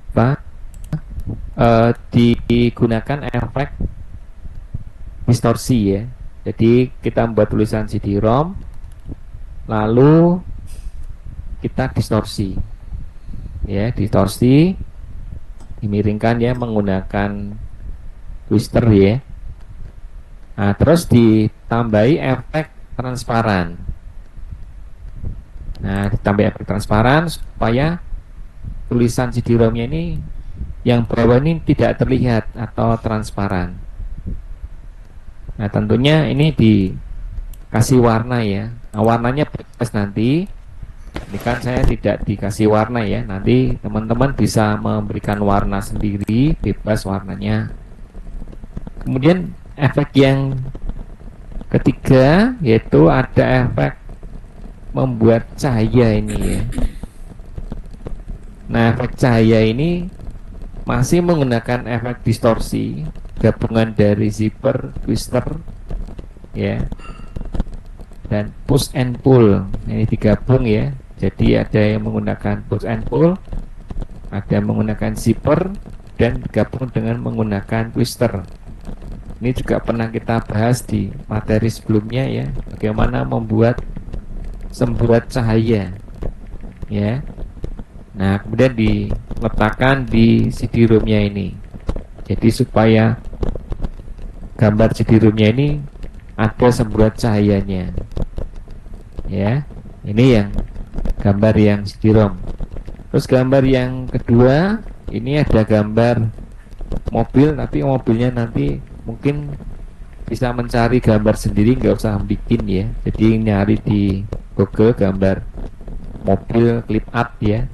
apa digunakan efek distorsi ya. Jadi kita membuat tulisan CD-ROM, lalu kita distorsi, ya, distorsi, dimiringkan ya menggunakan twister ya. Nah, terus ditambahi efek transparan. Nah, ditambah efek transparan supaya tulisan CD-ROM-nya ini yang bawah ini tidak terlihat atau transparan. Nah, tentunya ini dikasih warna ya. Nah, warnanya bebas nanti. Ini kan saya tidak dikasih warna ya. Nanti teman-teman bisa memberikan warna sendiri, bebas warnanya. Kemudian efek yang ketiga yaitu ada efek membuat cahaya ini ya. Nah, efek cahaya ini masih menggunakan efek distorsi, gabungan dari zipper, twister, ya, dan push and pull. Ini digabung ya. Jadi ada yang menggunakan push and pull, ada yang menggunakan zipper, dan digabung dengan menggunakan twister. Ini juga pernah kita bahas di materi sebelumnya ya, bagaimana membuat semburat cahaya, ya. Nah, kemudian diletakkan di CD-ROM-nya ini. Jadi supaya gambar CD-ROM-nya ini ada semburat cahayanya. Ya. Ini yang gambar yang CD-ROM. Terus gambar yang kedua, ini ada gambar mobil, tapi mobilnya nanti mungkin bisa mencari gambar sendiri, nggak usah bikin ya. Jadi nyari di Google gambar mobil clip art ya,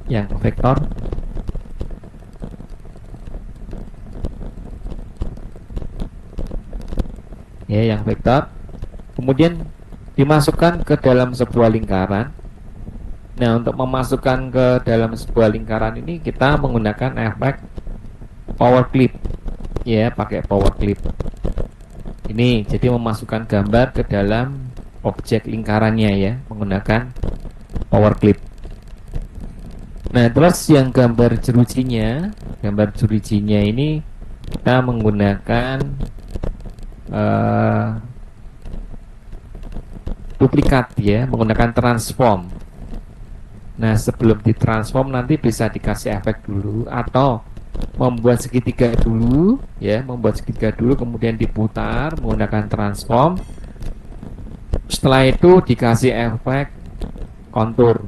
yang vektor. Ya, yang vektor. Kemudian dimasukkan ke dalam sebuah lingkaran. Nah, untuk memasukkan ke dalam sebuah lingkaran ini kita menggunakan efek power clip. Ya, pakai power clip. Ini jadi memasukkan gambar ke dalam objek lingkarannya ya, menggunakan power clip. Nah, terus yang gambar jerujinya ini kita menggunakan duplikat ya, menggunakan transform. Nah, sebelum ditransform nanti bisa dikasih efek dulu atau membuat segitiga dulu ya, membuat segitiga dulu kemudian diputar menggunakan transform. Setelah itu dikasih efek kontur.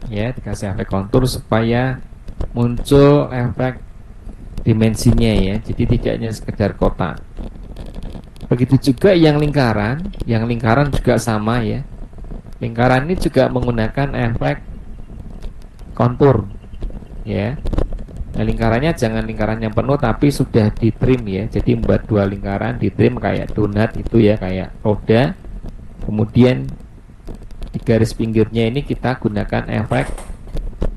Ya, dikasih efek kontur supaya muncul efek dimensinya ya. Jadi tidak hanya sekedar kotak. Begitu juga yang lingkaran juga sama ya. Lingkaran ini juga menggunakan efek kontur ya. Nah, lingkarannya jangan lingkaran yang penuh tapi sudah di trim ya. Jadi membuat dua lingkaran di trim kayak donat itu ya, kayak roda. Kemudian di garis pinggirnya ini kita gunakan efek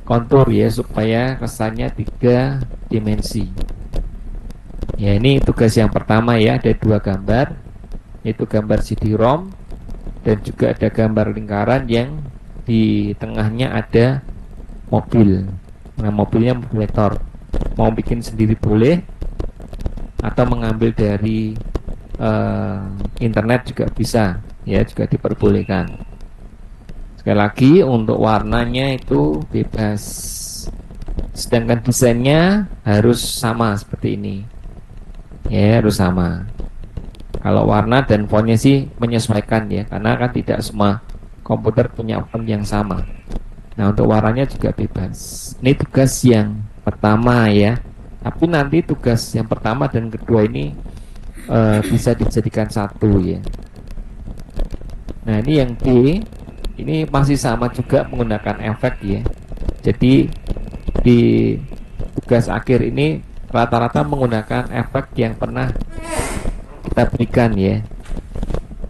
kontur ya supaya kesannya 3 dimensi. Ya, ini tugas yang pertama ya, ada 2 gambar, yaitu gambar CD-ROM dan juga ada gambar lingkaran yang di tengahnya ada mobil. Nah, mobilnya mobil vektor. Mau bikin sendiri boleh atau mengambil dari internet juga bisa ya, juga diperbolehkan. Sekali lagi untuk warnanya itu bebas, sedangkan desainnya harus sama seperti ini ya, harus sama. Kalau warna dan fontnya sih menyesuaikan ya, karena kan tidak semua komputer punya font yang sama. Nah, untuk warnanya juga bebas. Ini tugas yang pertama ya. Tapi nanti tugas yang pertama dan kedua ini bisa dijadikan satu ya. Nah, ini yang B, ini masih sama juga menggunakan efek ya. Jadi di tugas akhir ini rata-rata menggunakan efek yang pernah kita berikan ya.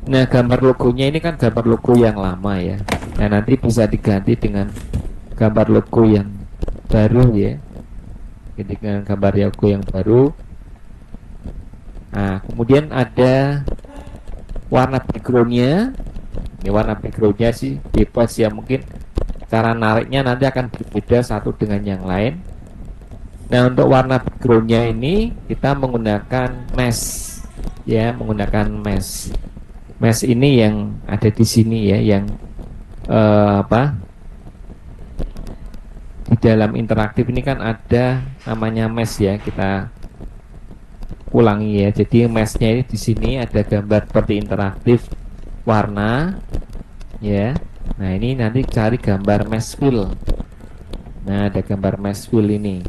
Nah, gambar logonya ini kan gambar logo yang lama ya. Nah, nanti bisa diganti dengan gambar logo yang baru ya. Dengan gambar logo yang baru. Nah, kemudian ada warna backgroundnya. Ini warna backgroundnya sih bebas ya, mungkin cara nariknya nanti akan berbeda satu dengan yang lain. Nah, untuk warna backgroundnya ini kita menggunakan mesh, ya, menggunakan mesh. Mesh ini yang ada di sini ya, yang di dalam interaktif ini kan ada namanya mesh ya, kita ulangi ya. Jadi meshnya ini di sini ada gambar seperti interaktif warna, ya. Nah, ini nanti cari gambar mesh fill. Nah, ada gambar mesh fill ini.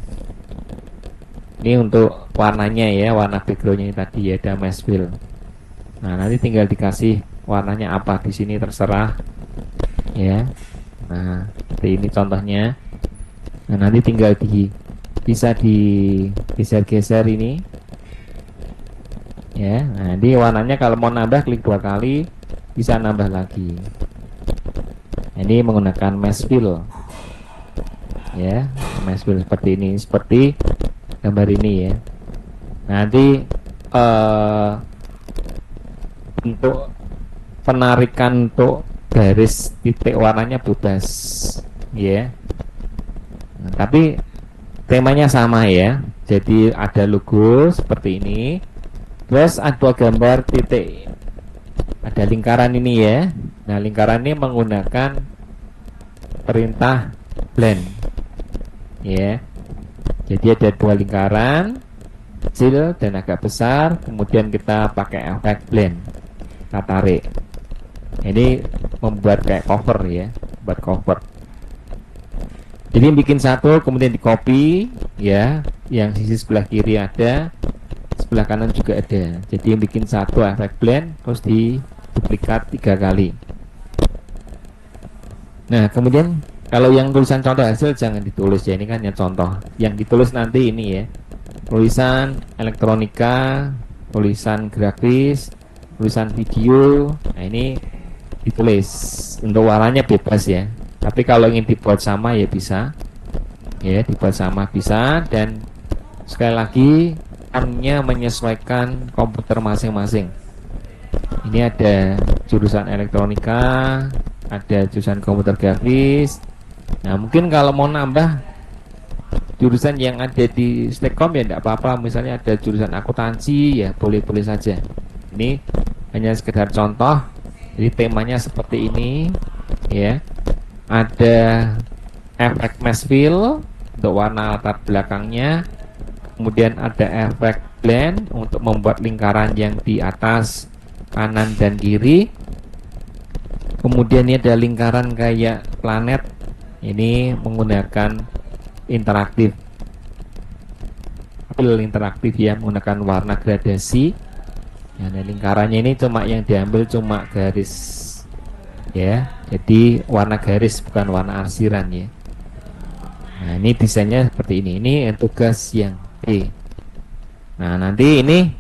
Ini untuk warnanya ya, warna backgroundnya tadi ya, ada mesh fill. Nah, nanti tinggal dikasih warnanya apa di sini terserah ya. Nah, seperti ini contohnya. Nah, nanti tinggal bisa digeser-geser ini ya. Nah, nanti warnanya kalau mau nambah klik 2 kali, bisa nambah lagi. Nah, ini menggunakan mesh fill ya, mesh fill seperti ini, seperti gambar ini ya. Nanti untuk penarikan untuk garis titik warnanya bebas ya. Nah, tapi temanya sama ya. Jadi ada logo seperti ini, terus ada gambar titik, ada lingkaran ini ya. Nah, lingkaran ini menggunakan perintah blend ya. Jadi ada 2 lingkaran, kecil dan agak besar, kemudian kita pakai efek blend, kita tarik. Ini membuat kayak cover ya, buat cover. Jadi bikin satu, kemudian di copy ya, yang sisi sebelah kiri ada, sebelah kanan juga ada. Jadi bikin satu efek blend, terus di duplikat 3 kali. Nah, kemudian kalau yang tulisan contoh hasil jangan ditulis ya, ini kan yang contoh. Yang ditulis nanti ini ya, tulisan elektronika, tulisan grafis, tulisan video. Nah, ini ditulis. Untuk warnanya bebas ya. Tapi kalau ingin dibuat sama ya bisa. Ya, dibuat sama bisa, dan sekali lagi hanya menyesuaikan komputer masing-masing. Ini ada jurusan elektronika, ada jurusan komputer grafis. Nah, mungkin kalau mau nambah jurusan yang ada di Stekom ya tidak apa-apa. Misalnya ada jurusan akuntansi ya boleh-boleh saja. Ini hanya sekedar contoh. Jadi temanya seperti ini ya. Ada efek mesh fill untuk warna latar belakangnya. Kemudian ada efek blend untuk membuat lingkaran yang di atas, kanan dan kiri. Kemudian ini ada lingkaran kayak planet. Ini menggunakan interaktif, interaktif ya, menggunakan warna gradasi. Nah, lingkarannya ini cuma yang diambil cuma garis ya, jadi warna garis bukan warna arsiran ya. Nah, ini desainnya seperti ini. Ini tugas yang B. Nah, nanti ini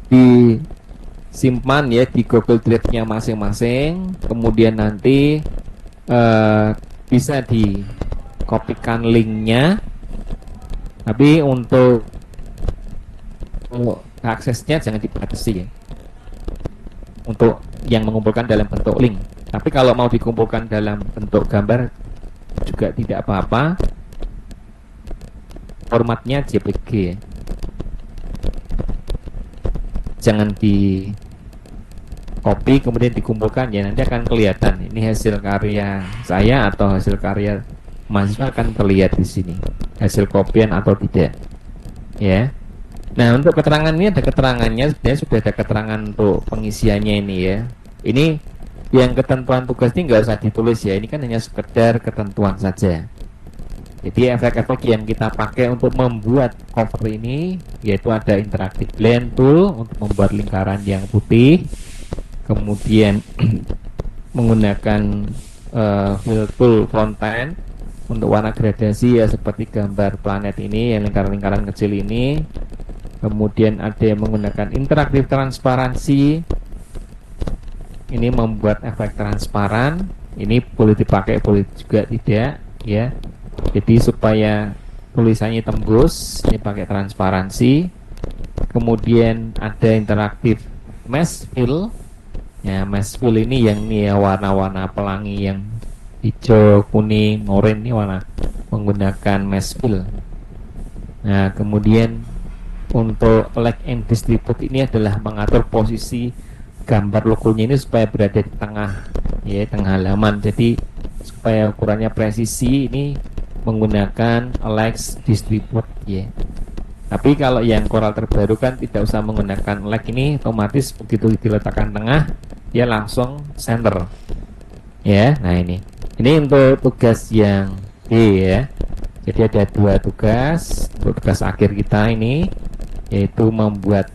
disimpan ya di Google Drive-nya masing-masing. Kemudian nanti bisa dikopikan linknya, tapi untuk aksesnya jangan dibatasi ya, untuk yang mengumpulkan dalam bentuk link. Tapi kalau mau dikumpulkan dalam bentuk gambar juga tidak apa-apa, formatnya JPG ya. Jangan di copy kemudian dikumpulkan ya, nanti akan kelihatan ini hasil karya saya atau hasil karya mahasiswa, akan terlihat di sini hasil kopian atau tidak ya. Nah, untuk keterangan ini ada keterangannya, sebenarnya sudah ada keterangan untuk pengisiannya ini ya. Ini yang ketentuan tugas ini nggak usah ditulis ya, ini kan hanya sekedar ketentuan saja. Jadi efek-efek yang kita pakai untuk membuat cover ini yaitu ada interactive blend tool untuk membuat lingkaran yang putih, kemudian menggunakan fill tool content untuk warna gradasi ya, seperti gambar planet ini yang lingkaran-lingkaran kecil ini. Kemudian ada yang menggunakan interaktif transparansi, ini membuat efek transparan. Ini boleh dipakai boleh juga tidak ya, jadi supaya tulisannya tembus ini pakai transparansi. Kemudian ada interaktif mesh fill ya, mesh fill ini yang ya warna-warna pelangi yang hijau, kuning, oranye ini warna menggunakan mesh fill. Nah, kemudian untuk like and distribute ini adalah mengatur posisi gambar logonya ini supaya berada di tengah, ya, tengah halaman. Jadi supaya ukurannya presisi ini menggunakan Alex distribute, ya. Tapi kalau yang Coral terbaru kan tidak usah menggunakan like, ini otomatis begitu diletakkan tengah dia langsung center, ya. Nah, ini untuk tugas yang B, ya. Jadi ada dua tugas. Untuk tugas akhir kita ini yaitu membuat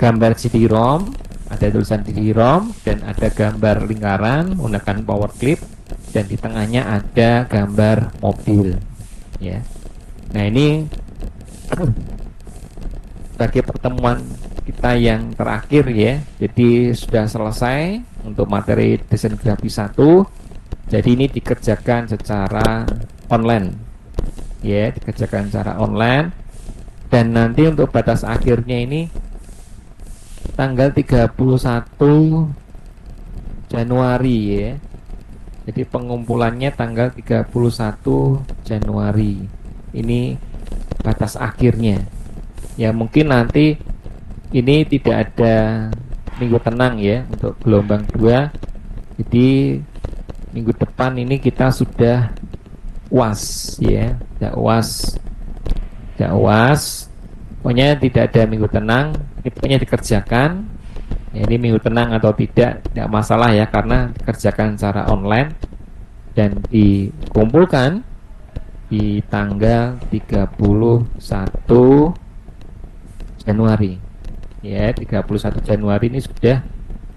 gambar CD-ROM, ada tulisan CD-ROM dan ada gambar lingkaran menggunakan power clip, dan di tengahnya ada gambar mobil, ya. Nah, ini sebagai pertemuan kita yang terakhir, ya. Jadi sudah selesai untuk materi desain grafis 1. Jadi ini dikerjakan secara online, ya, dikerjakan secara online. Dan nanti untuk batas akhirnya ini tanggal 31 Januari, ya. Jadi pengumpulannya tanggal 31 Januari. Ini batas akhirnya. Ya, mungkin nanti ini tidak ada minggu tenang, ya, untuk gelombang 2. Jadi minggu depan ini kita sudah UAS, ya. Sudah UAS. Sudah UAS. Pokoknya tidak ada minggu tenang. Ini pokoknya dikerjakan. Ya, ini minggu tenang atau tidak masalah, ya, karena dikerjakan secara online dan dikumpulkan di tanggal 31 Januari, ya. 31 Januari ini sudah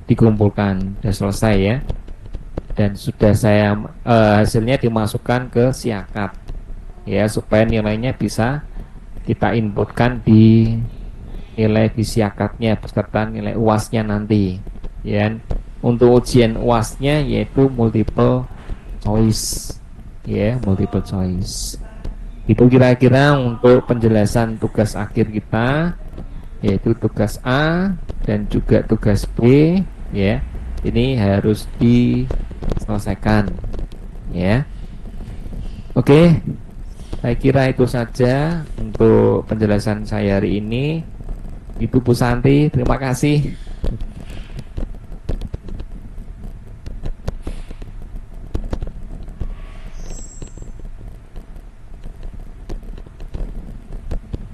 dikumpulkan, sudah selesai, ya, dan sudah saya hasilnya dimasukkan ke Siakat, ya, supaya nilainya bisa kita inputkan di nilai di Siakatnya beserta nilai UASnya nanti, ya. Untuk ujian UASnya yaitu multiple choice, ya, multiple choice. Itu kira-kira untuk penjelasan tugas akhir kita, yaitu tugas A dan juga tugas B, ya. Ini harus diselesaikan, ya. Oke, saya kira itu saja untuk penjelasan saya hari ini. Ibu Bu Santi, terima kasih.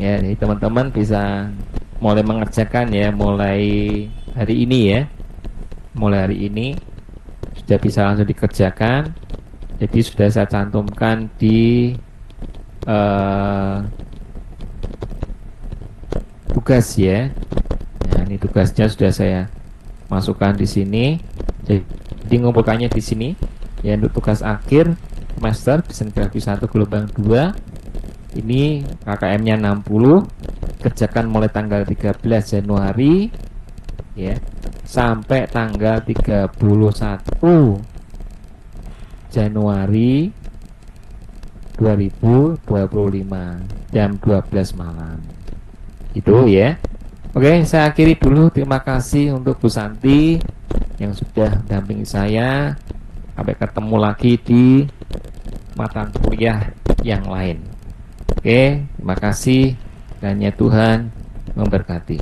Ya, jadi teman-teman bisa mulai mengerjakan, ya, mulai hari ini, ya. Mulai hari ini sudah bisa langsung dikerjakan. Jadi sudah saya cantumkan di tugas, ya. Nah, ini tugasnya sudah saya masukkan di sini. Jadi ngumpulkannya di sini, ya, untuk tugas akhir semester desain grafis 1 gelombang 2. Ini KKM-nya 60, kerjakan mulai tanggal 13 Januari, ya, sampai tanggal 31 Januari 2025 jam 12 malam. Itu, ya. Oke, saya akhiri dulu. Terima kasih untuk Bu Santi yang sudah mendampingi saya. Sampai ketemu lagi di mata kuliah yang lain. Oke, terima kasih, dan ya Tuhan memberkati.